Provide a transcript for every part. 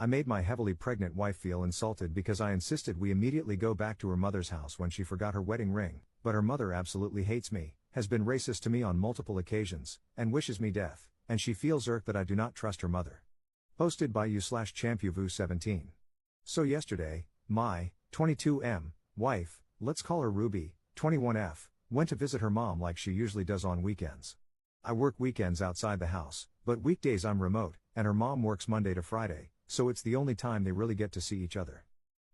I made my heavily pregnant wife feel insulted because I insisted we immediately go back to her mother's house when she forgot her wedding ring, but her mother absolutely hates me, has been racist to me on multiple occasions, and wishes me death, and she feels irked that I do not trust her mother. Posted by u/champuvu17. So yesterday, my 22M wife, let's call her Ruby, 21F, went to visit her mom like she usually does on weekends. I work weekends outside the house, but weekdays I'm remote, and her mom works Monday to Friday, so it's the only time they really get to see each other.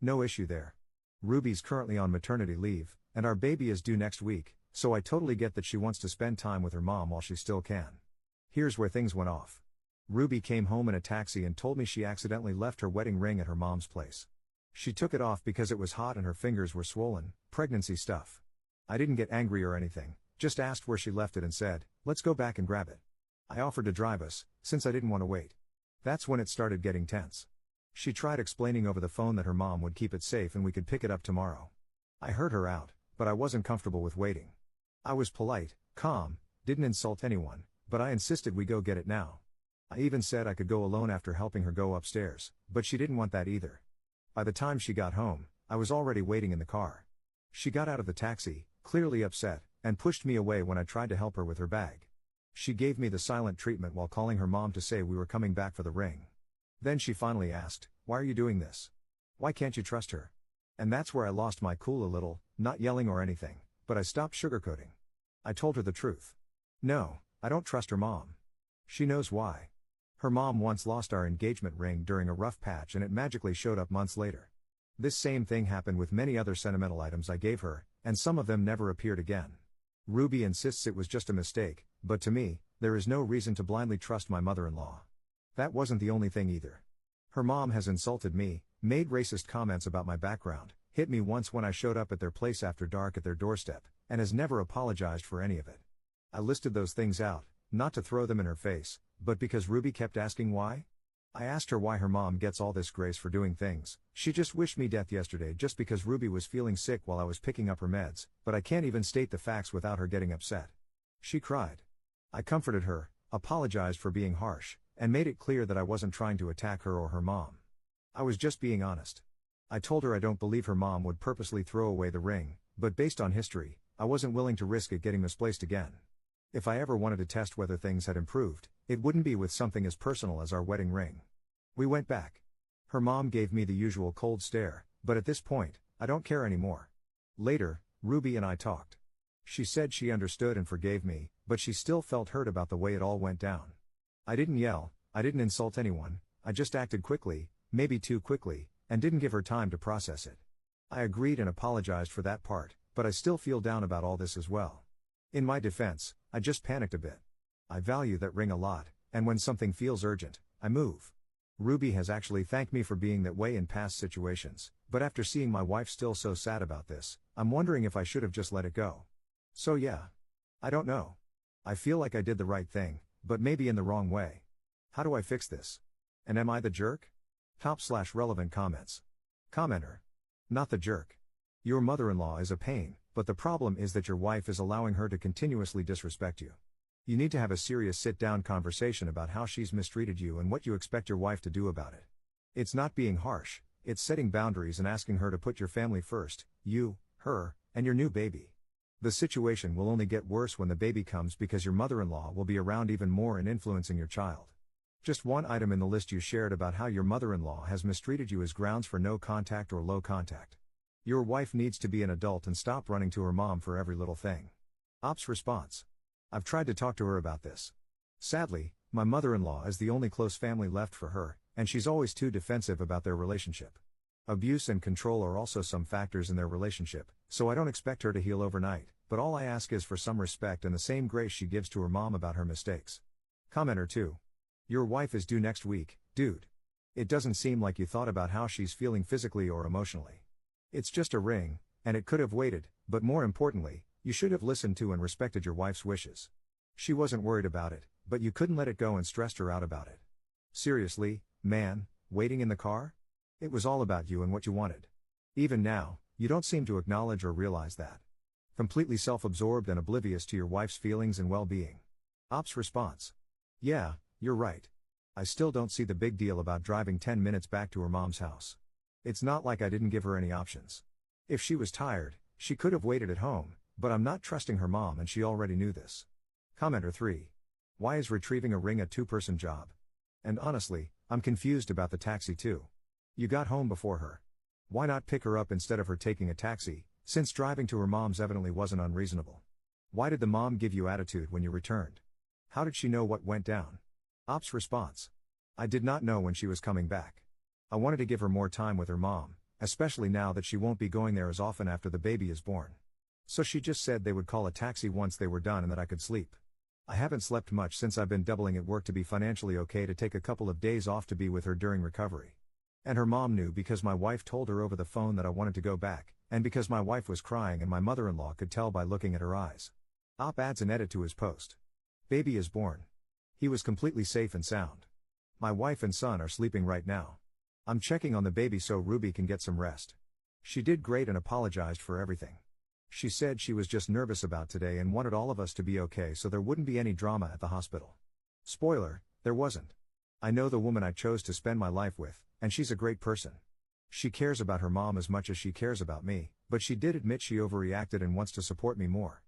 No issue there. Ruby's currently on maternity leave, and our baby is due next week, so I totally get that she wants to spend time with her mom while she still can. Here's where things went off. Ruby came home in a taxi and told me she accidentally left her wedding ring at her mom's place. She took it off because it was hot and her fingers were swollen, pregnancy stuff. I didn't get angry or anything, just asked where she left it and said, "Let's go back and grab it." I offered to drive us, since I didn't want to wait. That's when it started getting tense. She tried explaining over the phone that her mom would keep it safe and we could pick it up tomorrow. I heard her out, but I wasn't comfortable with waiting. I was polite, calm, didn't insult anyone, but I insisted we go get it now. I even said I could go alone after helping her go upstairs, but she didn't want that either. By the time she got home, I was already waiting in the car. She got out of the taxi, clearly upset, and pushed me away when I tried to help her with her bag. She gave me the silent treatment while calling her mom to say we were coming back for the ring. Then she finally asked, "Why are you doing this? Why can't you trust her?" And that's where I lost my cool a little, not yelling or anything, but I stopped sugarcoating. I told her the truth. No, I don't trust her mom. She knows why. Her mom once lost our engagement ring during a rough patch and it magically showed up months later. This same thing happened with many other sentimental items I gave her, and some of them never appeared again. Ruby insists it was just a mistake, but to me, there is no reason to blindly trust my mother-in-law. That wasn't the only thing either. Her mom has insulted me, made racist comments about my background, hit me once when I showed up at their place after dark at their doorstep, and has never apologized for any of it. I listed those things out, not to throw them in her face, but because Ruby kept asking why. I asked her why her mom gets all this grace for doing things. She just wished me death yesterday just because Ruby was feeling sick while I was picking up her meds, but I can't even state the facts without her getting upset. She cried. I comforted her, apologized for being harsh, and made it clear that I wasn't trying to attack her or her mom. I was just being honest. I told her I don't believe her mom would purposely throw away the ring, but based on history, I wasn't willing to risk it getting misplaced again. If I ever wanted to test whether things had improved, it wouldn't be with something as personal as our wedding ring. We went back. Her mom gave me the usual cold stare, but at this point, I don't care anymore. Later, Ruby and I talked. She said she understood and forgave me, but she still felt hurt about the way it all went down. I didn't yell, I didn't insult anyone, I just acted quickly, maybe too quickly, and didn't give her time to process it. I agreed and apologized for that part, but I still feel down about all this as well. In my defense, I just panicked a bit. I value that ring a lot, and when something feels urgent, I move. Ruby has actually thanked me for being that way in past situations, but after seeing my wife still so sad about this, I'm wondering if I should have just let it go. So yeah. I don't know. I feel like I did the right thing, but maybe in the wrong way. How do I fix this? And am I the jerk? Top/relevant comments. Commenter. Not the jerk. Your mother-in-law is a pain, but the problem is that your wife is allowing her to continuously disrespect you. You need to have a serious sit-down conversation about how she's mistreated you and what you expect your wife to do about it. It's not being harsh, it's setting boundaries and asking her to put your family first, you, her, and your new baby. The situation will only get worse when the baby comes because your mother-in-law will be around even more and influencing your child. Just one item in the list you shared about how your mother-in-law has mistreated you is grounds for no contact or low contact. Your wife needs to be an adult and stop running to her mom for every little thing. Ops response. I've tried to talk to her about this. Sadly, my mother-in-law is the only close family left for her, and she's always too defensive about their relationship. Abuse and control are also some factors in their relationship, so I don't expect her to heal overnight, but all I ask is for some respect and the same grace she gives to her mom about her mistakes. Commenter 2. Your wife is due next week, dude. It doesn't seem like you thought about how she's feeling physically or emotionally. It's just a ring, and it could have waited, but more importantly, you should have listened to and respected your wife's wishes. She wasn't worried about it, but you couldn't let it go and stressed her out about it. Seriously, man, waiting in the car? It was all about you and what you wanted. Even now, you don't seem to acknowledge or realize that. Completely self-absorbed and oblivious to your wife's feelings and well-being. Ops response. Yeah, you're right. I still don't see the big deal about driving 10 minutes back to her mom's house. It's not like I didn't give her any options. If she was tired, she could have waited at home, but I'm not trusting her mom and she already knew this. Commenter 3. Why is retrieving a ring a two-person job? And honestly, I'm confused about the taxi too. You got home before her. Why not pick her up instead of her taking a taxi, since driving to her mom's evidently wasn't unreasonable? Why did the mom give you attitude when you returned? How did she know what went down? Ops response. I did not know when she was coming back. I wanted to give her more time with her mom, especially now that she won't be going there as often after the baby is born. So she just said they would call a taxi once they were done and that I could sleep. I haven't slept much since I've been doubling at work to be financially okay to take a couple of days off to be with her during recovery. And her mom knew because my wife told her over the phone that I wanted to go back, and because my wife was crying and my mother-in-law could tell by looking at her eyes. Op adds an edit to his post. Baby is born. He was completely safe and sound. My wife and son are sleeping right now. I'm checking on the baby so Ruby can get some rest. She did great and apologized for everything. She said she was just nervous about today and wanted all of us to be okay so there wouldn't be any drama at the hospital. Spoiler, there wasn't. I know the woman I chose to spend my life with, and she's a great person. She cares about her mom as much as she cares about me, but she did admit she overreacted and wants to support me more.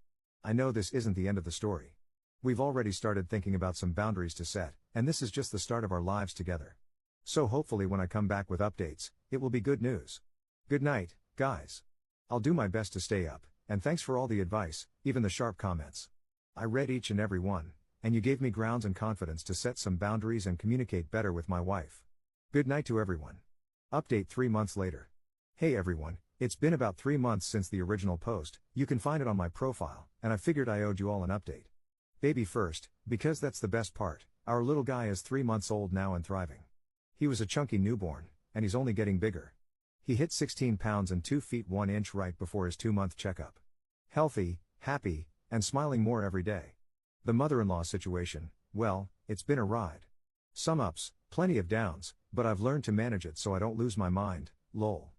I know this isn't the end of the story. We've already started thinking about some boundaries to set, and this is just the start of our lives together. So hopefully when I come back with updates, it will be good news. Good night, guys. I'll do my best to stay up, and thanks for all the advice, even the sharp comments. I read each and every one, and you gave me grounds and confidence to set some boundaries and communicate better with my wife. Good night to everyone. Update 3 months later. Hey everyone, it's been about 3 months since the original post, you can find it on my profile, and I figured I owed you all an update. Baby first, because that's the best part, our little guy is 3 months old now and thriving. He was a chunky newborn, and he's only getting bigger. He hit 16 pounds and 2 feet 1 inch right before his 2-month checkup. Healthy, happy, and smiling more every day. The mother-in-law situation, well, it's been a ride. Some ups, plenty of downs, but I've learned to manage it so I don't lose my mind, lol.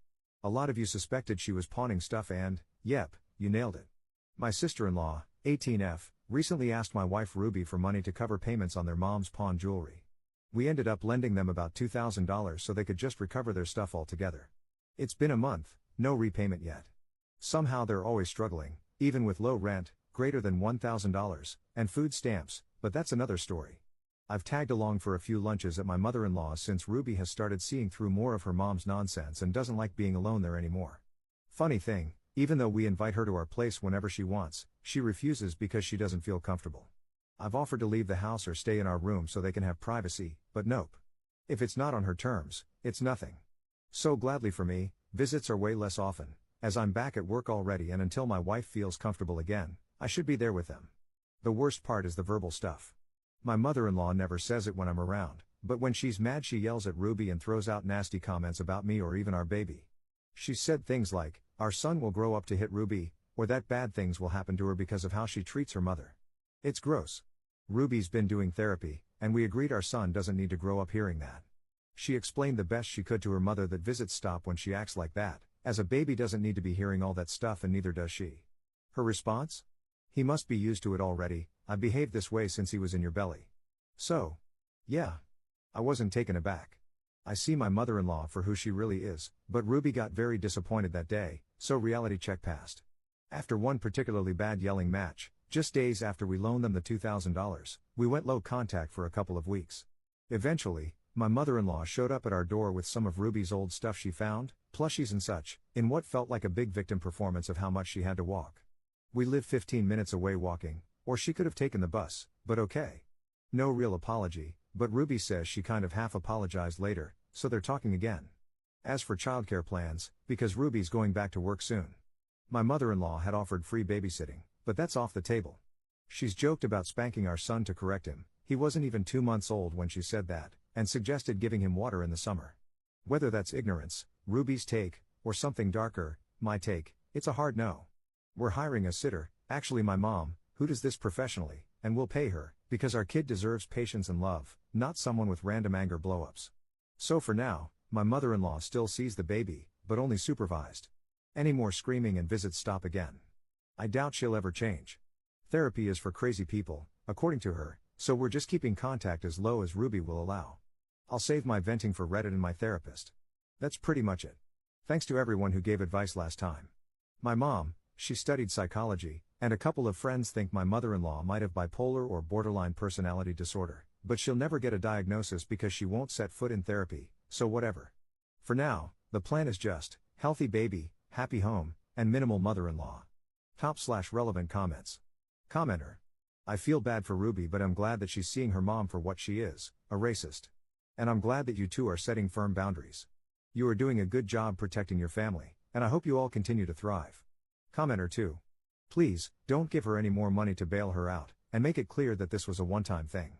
A lot of you suspected she was pawning stuff and, yep, you nailed it. My sister-in-law, 18F, recently asked my wife Ruby for money to cover payments on their mom's pawn jewelry. We ended up lending them about $2,000 so they could just recover their stuff altogether. It's been a month, no repayment yet. Somehow they're always struggling, even with low rent, greater than $1,000, and food stamps, but that's another story. I've tagged along for a few lunches at my mother-in-law's since Ruby has started seeing through more of her mom's nonsense and doesn't like being alone there anymore. Funny thing, even though we invite her to our place whenever she wants, she refuses because she doesn't feel comfortable. I've offered to leave the house or stay in our room so they can have privacy, but nope. If it's not on her terms, it's nothing. So gladly for me, visits are way less often, as I'm back at work already and until my wife feels comfortable again, I should be there with them. The worst part is the verbal stuff. My mother-in-law never says it when I'm around, but when she's mad she yells at Ruby and throws out nasty comments about me or even our baby. She's said things like, our son will grow up to hit Ruby, or that bad things will happen to her because of how she treats her mother. It's gross. Ruby's been doing therapy, and we agreed our son doesn't need to grow up hearing that. She explained the best she could to her mother that visits stop when she acts like that, as a baby doesn't need to be hearing all that stuff and neither does she. Her response? He must be used to it already, I've behaved this way since he was in your belly. So? Yeah. I wasn't taken aback. I see my mother-in-law for who she really is, but Ruby got very disappointed that day, so reality check passed. After one particularly bad yelling match, just days after we loaned them the $2,000, we went low contact for a couple of weeks. Eventually, my mother-in-law showed up at our door with some of Ruby's old stuff she found, plushies and such, in what felt like a big victim performance of how much she had to walk. We live 15 minutes away walking, or she could have taken the bus, but okay. No real apology, but Ruby says she kind of half apologized later, so they're talking again. As for childcare plans, because Ruby's going back to work soon. My mother-in-law had offered free babysitting, but that's off the table. She's joked about spanking our son to correct him, he wasn't even 2 months old when she said that, and suggested giving him water in the summer. Whether that's ignorance, Ruby's take, or something darker, my take, it's a hard no. We're hiring a sitter, actually my mom, who does this professionally, and we'll pay her, because our kid deserves patience and love, not someone with random anger blow-ups. So for now, my mother-in-law still sees the baby, but only supervised. Any more screaming and visits stop again. I doubt she'll ever change. Therapy is for crazy people, according to her, so we're just keeping contact as low as Ruby will allow. I'll save my venting for Reddit and my therapist. That's pretty much it. Thanks to everyone who gave advice last time. My mom, she studied psychology, and a couple of friends think my mother-in-law might have bipolar or borderline personality disorder, but she'll never get a diagnosis because she won't set foot in therapy, so whatever. For now, the plan is just, healthy baby, happy home, and minimal mother-in-law. Top/relevant comments. Commenter. I feel bad for Ruby, but I'm glad that she's seeing her mom for what she is, a racist. And I'm glad that you two are setting firm boundaries. You are doing a good job protecting your family, and I hope you all continue to thrive. Commenter 2. Please, don't give her any more money to bail her out, and make it clear that this was a one-time thing.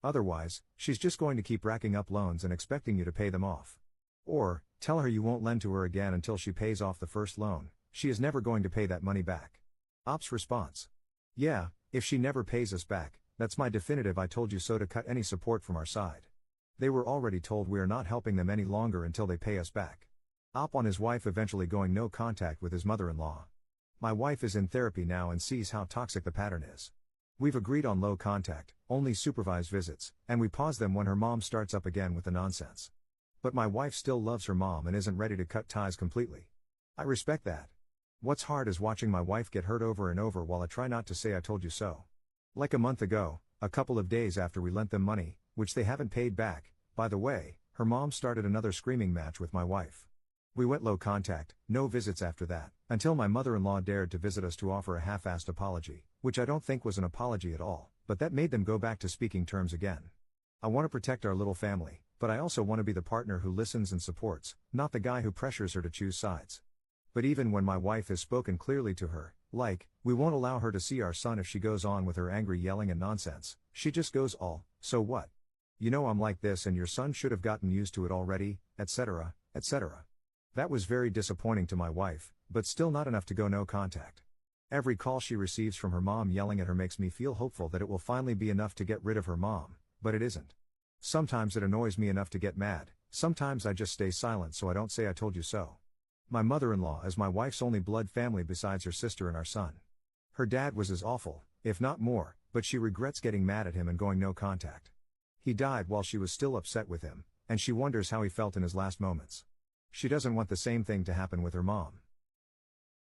Otherwise, she's just going to keep racking up loans and expecting you to pay them off. Or, tell her you won't lend to her again until she pays off the first loan. She is never going to pay that money back. Ops response. Yeah, if she never pays us back, that's my definitive I told you so to cut any support from our side. They were already told we are not helping them any longer until they pay us back. Op on his wife eventually going no contact with his mother-in-law. My wife is in therapy now and sees how toxic the pattern is. We've agreed on low contact, only supervised visits, and we pause them when her mom starts up again with the nonsense. But my wife still loves her mom and isn't ready to cut ties completely. I respect that. What's hard is watching my wife get hurt over and over while I try not to say I told you so. Like a month ago, a couple of days after we lent them money, which they haven't paid back, by the way, her mom started another screaming match with my wife. We went low contact, no visits after that, until my mother-in-law dared to visit us to offer a half-assed apology, which I don't think was an apology at all, but that made them go back to speaking terms again. I want to protect our little family, but I also want to be the partner who listens and supports, not the guy who pressures her to choose sides. But even when my wife has spoken clearly to her, like, we won't allow her to see our son if she goes on with her angry yelling and nonsense, she just goes all, so what? You know I'm like this and your son should have gotten used to it already, etc., etc. That was very disappointing to my wife, but still not enough to go no contact. Every call she receives from her mom yelling at her makes me feel hopeful that it will finally be enough to get rid of her mom, but it isn't. Sometimes it annoys me enough to get mad, sometimes I just stay silent so I don't say I told you so. My mother-in-law is my wife's only blood family besides her sister and our son. Her dad was as awful, if not more, but she regrets getting mad at him and going no contact. He died while she was still upset with him, and she wonders how he felt in his last moments. She doesn't want the same thing to happen with her mom.